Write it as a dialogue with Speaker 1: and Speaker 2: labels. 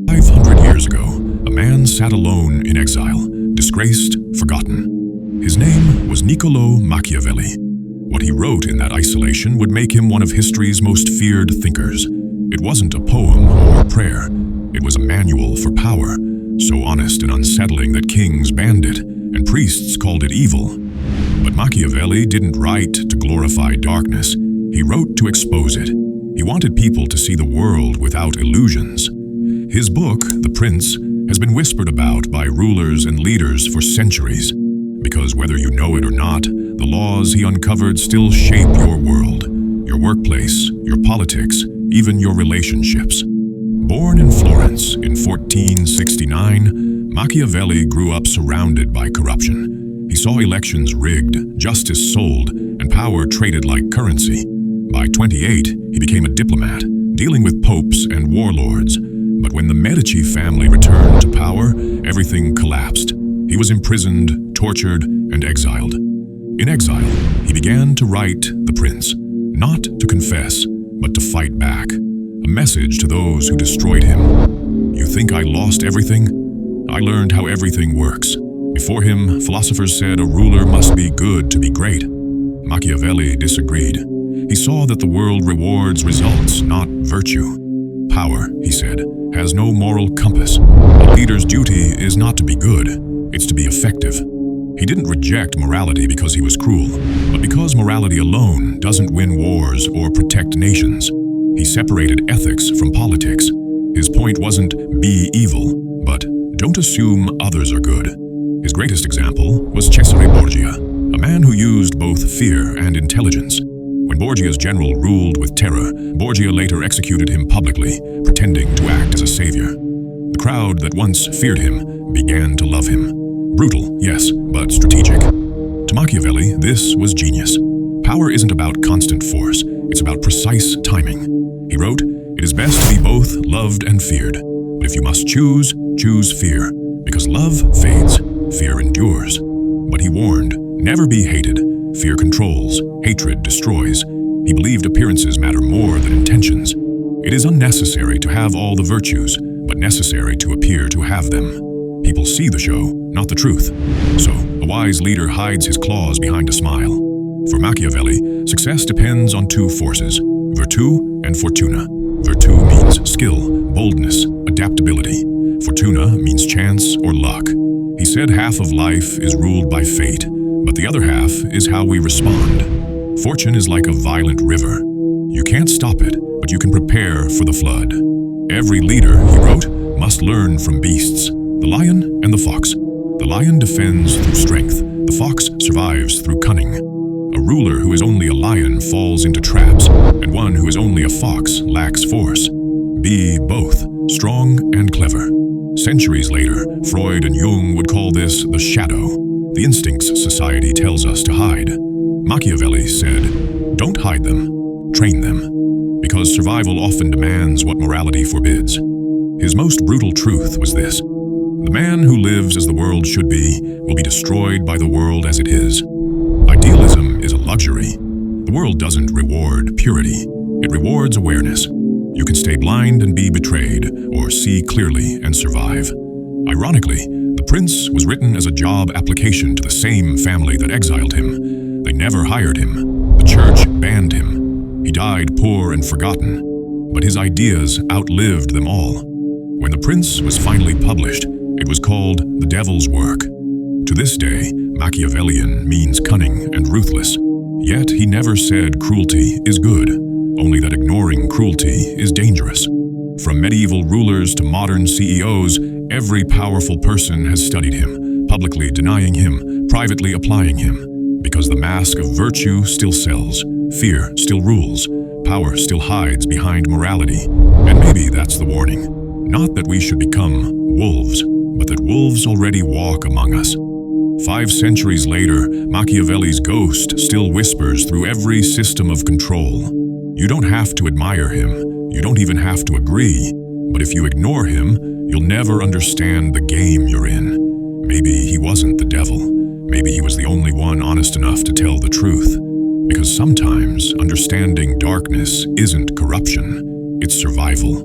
Speaker 1: 500 years ago, a man sat alone in exile, disgraced, forgotten. His name was Niccolò Machiavelli. What he wrote in that isolation would make him one of history's most feared thinkers. It wasn't a poem or a prayer. It was a manual for power, so honest and unsettling that kings banned it, and priests called it evil. But Machiavelli didn't write to glorify darkness. He wrote to expose it. He wanted people to see the world without illusions. His book, The Prince, has been whispered about by rulers and leaders for centuries, because whether you know it or not, the laws he uncovered still shape your world, your workplace, your politics, even your relationships. Born in Florence in 1469, Machiavelli grew up surrounded by corruption. He saw elections rigged, justice sold, and power traded like currency. By 28, he became a diplomat, dealing with popes and warlords. But when the Medici family returned to power, everything collapsed. He was imprisoned, tortured, and exiled. In exile, he began to write The Prince, not to confess, but to fight back. A message to those who destroyed him. You think I lost everything? I learned how everything works. Before him, philosophers said a ruler must be good to be great. Machiavelli disagreed. He saw that the world rewards results, not virtue. Power, he said, has no moral compass. A leader's duty is not to be good, it's to be effective. He didn't reject morality because he was cruel, but because morality alone doesn't win wars or protect nations. He separated ethics from politics. His point wasn't be evil, but don't assume others are good. His greatest example was Cesare Borgia, a man who used both fear and intelligence. When Borgia's general ruled with terror, Borgia later executed him publicly, pretending to act as a savior. The crowd that once feared him began to love him. Brutal, yes, but strategic. To Machiavelli, this was genius. Power isn't about constant force, it's about precise timing. He wrote, "It is best to be both loved and feared. But if you must choose, choose fear, because love fades, fear endures." But he warned, never be hated. Fear controls, hatred destroys. He believed appearances matter more than intentions. It is unnecessary to have all the virtues, but necessary to appear to have them. People see the show, not the truth. So, a wise leader hides his claws behind a smile. For Machiavelli, success depends on two forces, virtù and fortuna. Virtù means skill, boldness, adaptability. Fortuna means chance or luck. He said half of life is ruled by fate, but the other half is how we respond. Fortune is like a violent river. You can't stop it, but you can prepare for the flood. Every leader, he wrote, must learn from beasts, the lion and the fox. The lion defends through strength, the fox survives through cunning. A ruler who is only a lion falls into traps, and one who is only a fox lacks force. Be both, strong and clever. Centuries later, Freud and Jung would call this the shadow, the instincts society tells us to hide. Machiavelli said, don't hide them, train them, because survival often demands what morality forbids. His most brutal truth was this: the man who lives as the world should be will be destroyed by the world as it is. Idealism is a luxury. The world doesn't reward purity, it rewards awareness. You can stay blind and be betrayed, or see clearly and survive. Ironically, The Prince was written as a job application to the same family that exiled him. They never hired him. The church banned him. He died poor and forgotten, but his ideas outlived them all. When The Prince was finally published, it was called The Devil's Work. To this day, Machiavellian means cunning and ruthless. Yet he never said cruelty is good, only that ignoring cruelty is dangerous. From medieval rulers to modern CEOs, every powerful person has studied him, publicly denying him, privately applying him, because the mask of virtue still sells, fear still rules, power still hides behind morality. And maybe that's the warning. Not that we should become wolves, but that wolves already walk among us. 5 centuries later, Machiavelli's ghost still whispers through every system of control. You don't have to admire him, you don't even have to agree, but if you ignore him, you'll never understand the game you're in. Maybe he wasn't the devil. Maybe he was the only one honest enough to tell the truth. Because sometimes understanding darkness isn't corruption, it's survival.